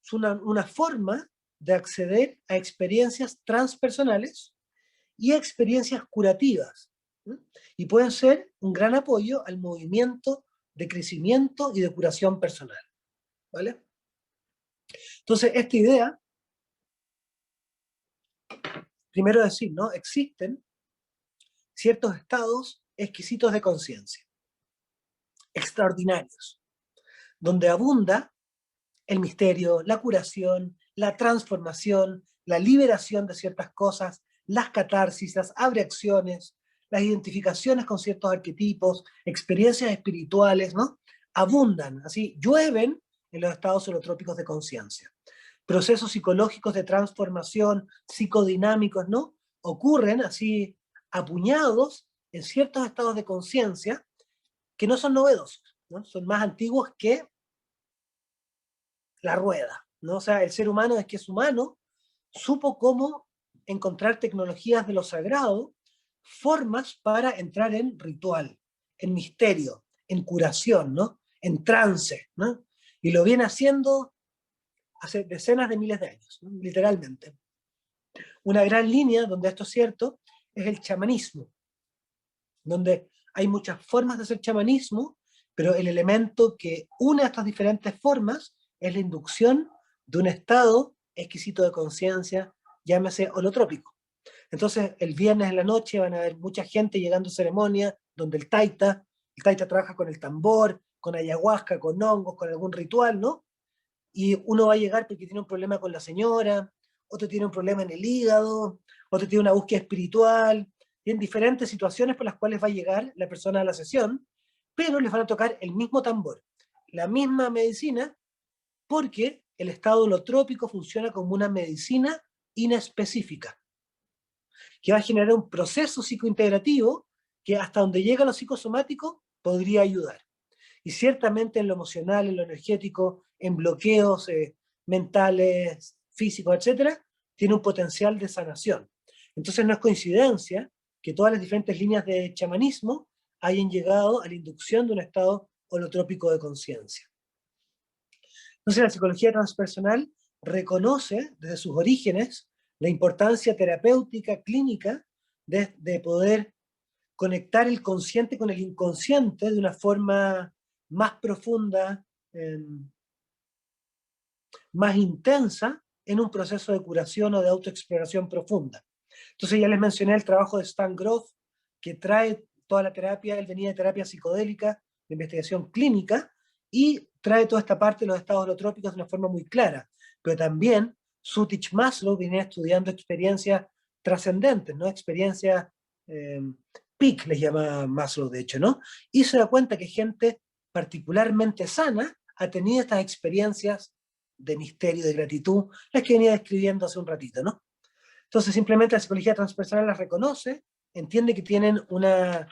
son una forma de acceder a experiencias transpersonales y experiencias curativas, ¿sí? Y pueden ser un gran apoyo al movimiento de crecimiento y de curación personal, ¿vale? Entonces, esta idea, primero decir, ¿no? Existen ciertos estados exquisitos de conciencia, extraordinarios, donde abunda el misterio, la curación, la transformación, la liberación de ciertas cosas, las catarsis, las abreacciones, las identificaciones con ciertos arquetipos, experiencias espirituales, ¿no? Abundan, así, llueven en los estados holotrópicos de conciencia. Procesos psicológicos de transformación, psicodinámicos, ¿no? Ocurren así, apuñados en ciertos estados de conciencia que no son novedosos, ¿no? Son más antiguos que la rueda, ¿no? O sea, el ser humano es que es humano, supo cómo encontrar tecnologías de lo sagrado, formas para entrar en ritual, en misterio, en curación, ¿no? En trance, ¿no? Y lo viene haciendo hace decenas de miles de años, ¿no? Literalmente. Una gran línea donde esto es cierto es el chamanismo, donde hay muchas formas de hacer chamanismo, pero el elemento que une a estas diferentes formas es la inducción de un estado exquisito de conciencia, llámese holotrópico. Entonces, el viernes en la noche van a haber mucha gente llegando a ceremonia, donde el taita trabaja con el tambor, con ayahuasca, con hongos, con algún ritual, ¿no? Y uno va a llegar porque tiene un problema con la señora, otro tiene un problema en el hígado, otro tiene una búsqueda espiritual, tienen diferentes situaciones por las cuales va a llegar la persona a la sesión, pero les van a tocar el mismo tambor, la misma medicina, porque el estado holotrópico funciona como una medicina inespecífica, que va a generar un proceso psicointegrativo que hasta donde llega lo psicosomático podría ayudar. Y ciertamente en lo emocional, en lo energético, en bloqueos mentales, físicos, etcétera, tiene un potencial de sanación. Entonces no es coincidencia que todas las diferentes líneas de chamanismo hayan llegado a la inducción de un estado holotrópico de conciencia. Entonces la psicología transpersonal reconoce desde sus orígenes la importancia terapéutica, clínica, de poder conectar el consciente con el inconsciente de una forma más profunda, más intensa, en un proceso de curación o de autoexploración profunda. Entonces ya les mencioné el trabajo de Stan Grof, que trae toda la terapia, él venía de terapia psicodélica, de investigación clínica, y trae toda esta parte de los estados holotrópicos de una forma muy clara. Pero también Sutich Maslow venía estudiando experiencias trascendentes, ¿no? Experiencias peak, les llama Maslow, de hecho, ¿no? Y se da cuenta que gente particularmente sana ha tenido estas experiencias de misterio, de gratitud, las que venía describiendo hace un ratito, ¿no? Entonces simplemente la psicología transpersonal las reconoce, entiende que tienen una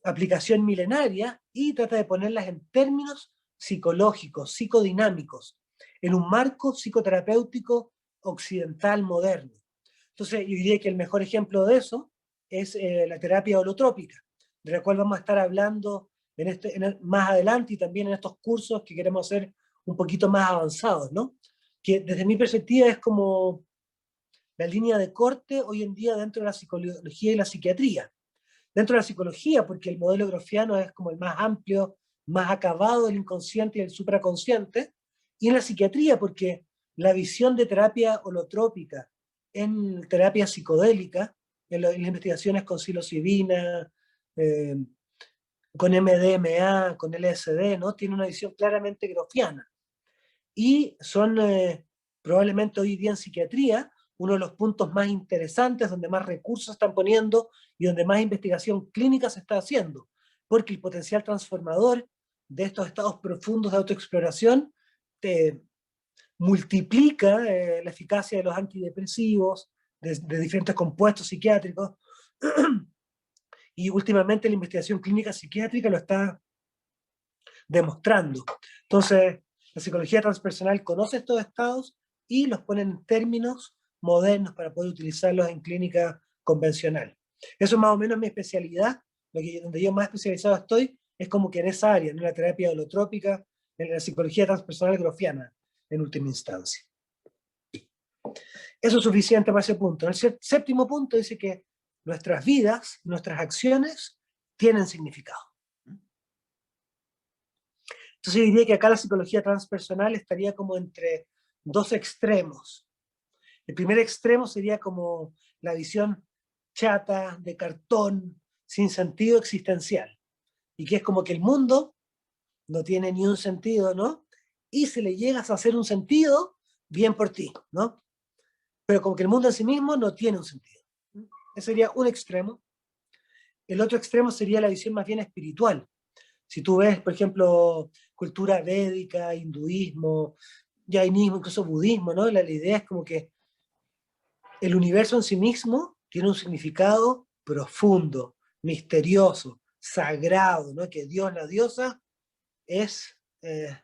aplicación milenaria y trata de ponerlas en términos psicológicos, psicodinámicos, en un marco psicoterapéutico occidental moderno. Entonces yo diría que el mejor ejemplo de eso es la terapia holotrópica, de la cual vamos a estar hablando más adelante y también en estos cursos que queremos hacer un poquito más avanzados, ¿no? Que desde mi perspectiva es como la línea de corte hoy en día dentro de la psicología y la psiquiatría. Dentro de la psicología, porque el modelo grofiano es como el más amplio, más acabado del inconsciente y del supraconsciente, y en la psiquiatría, porque la visión de terapia holotrópica en terapia psicodélica, en las investigaciones con psilocibina, eh, con MDMA, con LSD, ¿no? Tiene una visión claramente grofiana. Y son probablemente hoy día en psiquiatría uno de los puntos más interesantes, donde más recursos están poniendo y donde más investigación clínica se está haciendo, porque el potencial transformador de estos estados profundos de autoexploración te multiplica la eficacia de los antidepresivos, de diferentes compuestos psiquiátricos, y últimamente la investigación clínica psiquiátrica lo está demostrando. Entonces, la psicología transpersonal conoce estos estados y los pone en términos modernos para poder utilizarlos en clínica convencional. Eso es más o menos mi especialidad, donde yo más especializado estoy, es como que en esa área, en la terapia holotrópica, en la psicología transpersonal grofiana, en última instancia. Eso es suficiente para ese punto. En el séptimo punto dice que nuestras vidas, nuestras acciones tienen significado. Entonces yo diría que acá la psicología transpersonal estaría como entre dos extremos. El primer extremo sería como la visión chata, de cartón, sin sentido existencial. Y que es como que el mundo no tiene ni un sentido, ¿no? Y si le llegas a hacer un sentido, bien por ti, ¿no? Pero como que el mundo en sí mismo no tiene un sentido. Ese sería un extremo. El otro extremo sería la visión más bien espiritual. Si tú ves, por ejemplo, cultura védica, hinduismo, jainismo, incluso budismo, ¿no? La idea es como que el universo en sí mismo tiene un significado profundo, misterioso, sagrado, ¿no? Que Dios, la diosa, es, eh,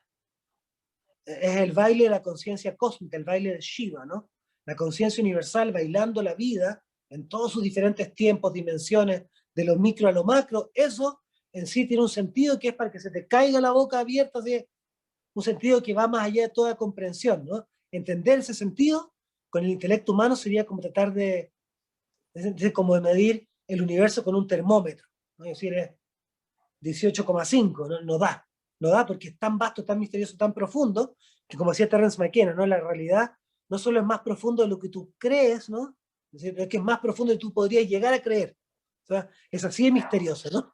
es el baile de la conciencia cósmica, el baile de Shiva, ¿no? La conciencia universal bailando la vida en todos sus diferentes tiempos, dimensiones, de lo micro a lo macro. Eso en sí tiene un sentido que es para que se te caiga la boca abierta, así, un sentido que va más allá de toda comprensión, ¿no? Entender ese sentido con el intelecto humano sería como tratar como de medir el universo con un termómetro, ¿no? Es decir, es 18,5, ¿no? No da porque es tan vasto, tan misterioso, tan profundo, que como decía Terence McKenna, ¿no? La realidad no solo es más profundo de lo que tú crees, ¿no? Es decir, es que es más profundo de lo que tú podrías llegar a creer. O sea, es así de misterioso, ¿no?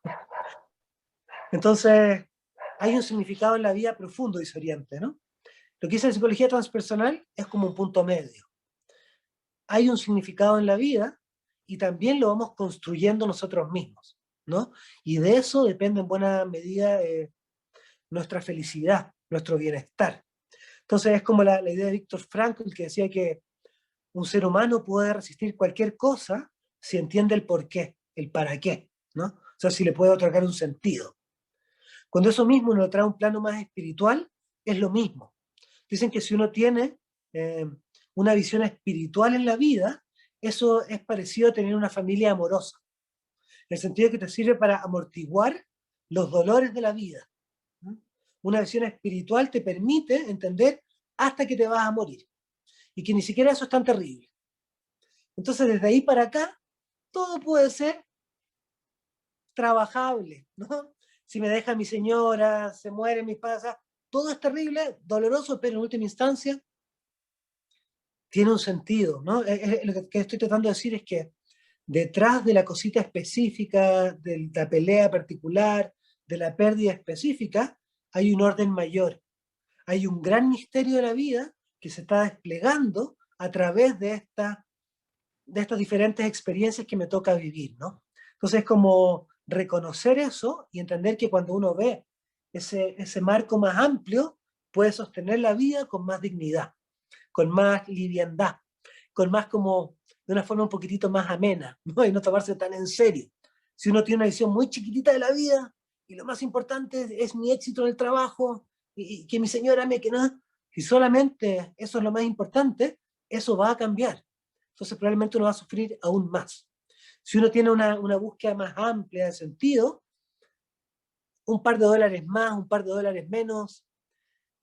Entonces, hay un significado en la vida profundo, dice Oriente, ¿no? Lo que dice la psicología transpersonal es como un punto medio. Hay un significado en la vida y también lo vamos construyendo nosotros mismos, ¿no? Y de eso depende en buena medida nuestra felicidad, nuestro bienestar. Entonces es como la idea de Víctor Frankl, que decía que un ser humano puede resistir cualquier cosa si entiende el por qué, el para qué, ¿no? O sea, si le puede otorgar un sentido. Cuando eso mismo uno lo trae a un plano más espiritual, es lo mismo. Dicen que si uno tiene una visión espiritual en la vida, eso es parecido a tener una familia amorosa, en el sentido de que te sirve para amortiguar los dolores de la vida. Una visión espiritual te permite entender hasta que te vas a morir, y que ni siquiera eso es tan terrible. Entonces, desde ahí para acá, todo puede ser trabajable, ¿no? Si me deja mi señora, se muere mi esposa, todo es terrible, doloroso, pero en última instancia tiene un sentido, ¿no? Lo que estoy tratando de decir es que detrás de la cosita específica, de la pelea particular, de la pérdida específica, hay un orden mayor. Hay un gran misterio de la vida que se está desplegando a través de estas diferentes experiencias que me toca vivir, ¿no? Entonces es como reconocer eso y entender que cuando uno ve ese marco más amplio, puede sostener la vida con más dignidad, con más liviandad, con más como de una forma un poquitito más amena, ¿no? Y no tomarse tan en serio. Si uno tiene una visión muy chiquitita de la vida y lo más importante es mi éxito en el trabajo y que mi señora me que no, si solamente eso es lo más importante, eso va a cambiar. Entonces probablemente uno va a sufrir aún más. Si uno tiene una búsqueda más amplia de sentido, un par de dólares más, un par de dólares menos,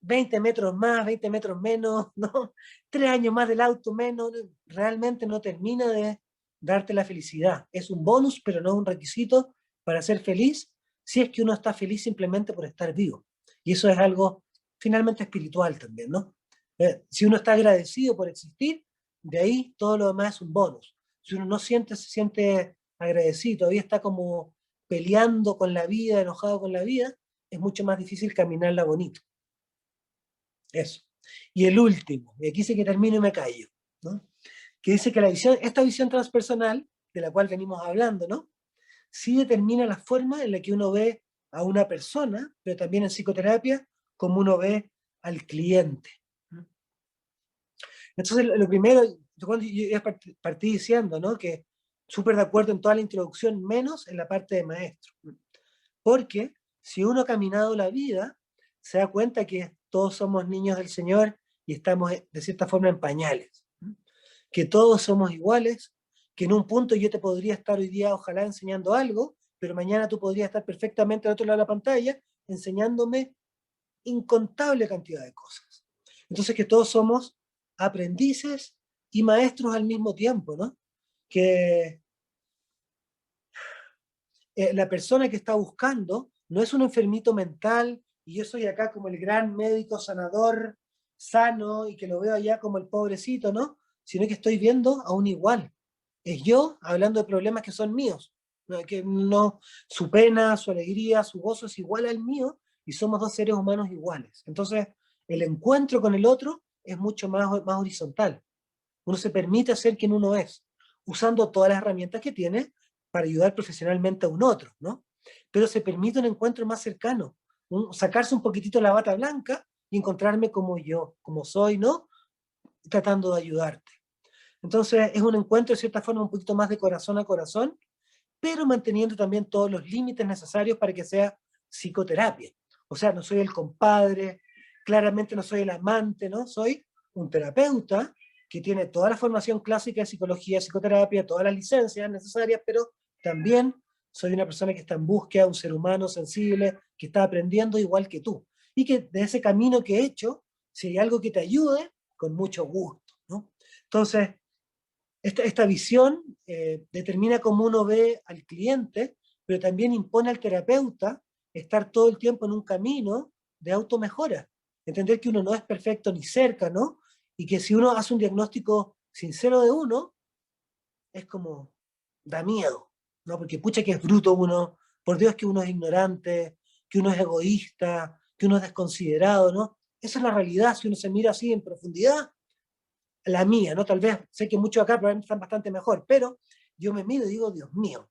20 metros más, 20 metros menos, ¿no? 3 años más del auto menos, realmente no termina de darte la felicidad. Es un bonus, pero no es un requisito para ser feliz, si es que uno está feliz simplemente por estar vivo. Y eso es algo finalmente espiritual también, ¿no? Si uno está agradecido por existir, de ahí todo lo demás es un bonus. Si uno no se siente agradecido, todavía está como peleando con la vida, enojado con la vida, es mucho más difícil caminarla bonito. Eso. Y el último, y aquí sí que termino y me callo, ¿no? Que dice que esta visión transpersonal, de la cual venimos hablando, ¿no? Sí determina la forma en la que uno ve a una persona, pero también en psicoterapia, como uno ve al cliente. Entonces, lo primero, yo ya partí diciendo, ¿no? Que súper de acuerdo en toda la introducción, menos en la parte de maestro. Porque si uno ha caminado la vida, se da cuenta que todos somos niños del Señor y estamos de cierta forma en pañales. Que todos somos iguales, que en un punto yo te podría estar hoy día ojalá enseñando algo, pero mañana tú podrías estar perfectamente al otro lado de la pantalla enseñándome incontable cantidad de cosas. Entonces que todos somos aprendices y maestros al mismo tiempo, ¿no? Que la persona que está buscando no es un enfermito mental y yo soy acá como el gran médico sanador sano y que lo veo allá como el pobrecito, ¿no? Sino que estoy viendo a un igual. Es yo hablando de problemas que son míos, ¿no? Que no, su pena, su alegría, su gozo es igual al mío y somos dos seres humanos iguales. Entonces, el encuentro con el otro es mucho más horizontal. Uno se permite ser quien uno es, usando todas las herramientas que tiene para ayudar profesionalmente a un otro, ¿no? Pero se permite un encuentro más cercano, sacarse un poquitito la bata blanca y encontrarme como yo, como soy, ¿no? Tratando de ayudarte. Entonces es un encuentro de cierta forma un poquito más de corazón a corazón, pero manteniendo también todos los límites necesarios para que sea psicoterapia. O sea, no soy el compadre, claramente no soy el amante, ¿no? Soy un terapeuta que tiene toda la formación clásica de psicología, psicoterapia, todas las licencias necesarias, pero también soy una persona que está en búsqueda, un ser humano sensible, que está aprendiendo igual que tú. Y que de ese camino que he hecho, si hay algo que te ayude, con mucho gusto, ¿no? Entonces, esta visión determina cómo uno ve al cliente, pero también impone al terapeuta estar todo el tiempo en un camino de automejora. Entender que uno no es perfecto ni cerca, ¿no? Y que si uno hace un diagnóstico sincero de uno, es como, da miedo, ¿no? Porque pucha que es bruto uno, por Dios que uno es ignorante, que uno es egoísta, que uno es desconsiderado, ¿no? Esa es la realidad, si uno se mira así en profundidad, la mía, ¿no? Tal vez sé que muchos acá probablemente están bastante mejor, pero yo me miro y digo, Dios mío,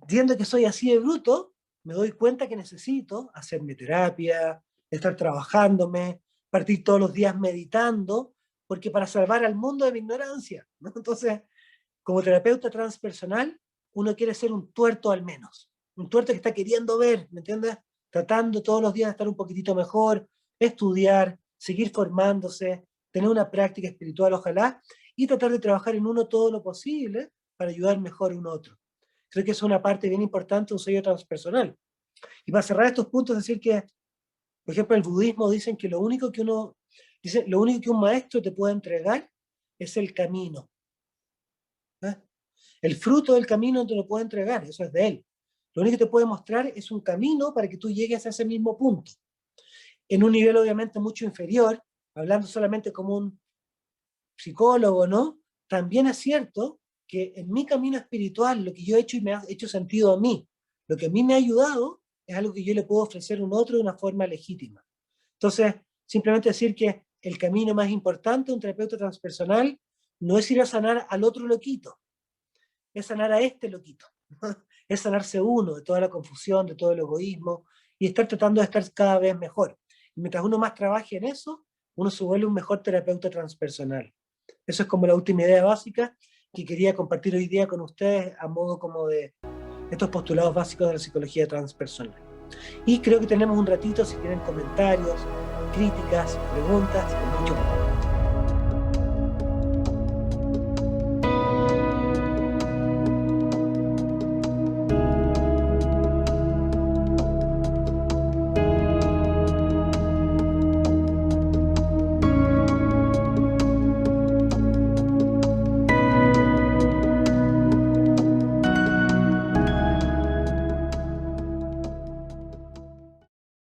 viendo que soy así de bruto, me doy cuenta que necesito hacerme terapia, estar trabajándome, partir todos los días meditando, porque para salvar al mundo de mi ignorancia, ¿no? Entonces, como terapeuta transpersonal, uno quiere ser un tuerto al menos, un tuerto que está queriendo ver, ¿me entiendes? Tratando todos los días de estar un poquitito mejor, estudiar, seguir formándose, tener una práctica espiritual, ojalá, y tratar de trabajar en uno todo lo posible para ayudar mejor a un otro. Creo que es una parte bien importante de un sello transpersonal. Y para cerrar estos puntos, decir que, por ejemplo, el budismo dicen que lo único que un maestro te puede entregar es el camino. ¿Eh? El fruto del camino no te lo puede entregar, eso es de él. Lo único que te puede mostrar es un camino para que tú llegues a ese mismo punto. En un nivel obviamente mucho inferior, hablando solamente como un psicólogo, ¿no? También es cierto que en mi camino espiritual, lo que yo he hecho y me ha hecho sentido a mí, lo que a mí me ha ayudado, es algo que yo le puedo ofrecer a un otro de una forma legítima. Entonces, simplemente decir que el camino más importante de un terapeuta transpersonal no es ir a sanar al otro loquito, es sanar a este loquito. Es sanarse uno de toda la confusión, de todo el egoísmo y estar tratando de estar cada vez mejor. Y mientras uno más trabaje en eso, uno se vuelve un mejor terapeuta transpersonal. Eso es como la última idea básica que quería compartir hoy día con ustedes a modo como de estos postulados básicos de la psicología transpersonal. Y creo que tenemos un ratito si tienen comentarios, críticas, preguntas, con mucho gusto.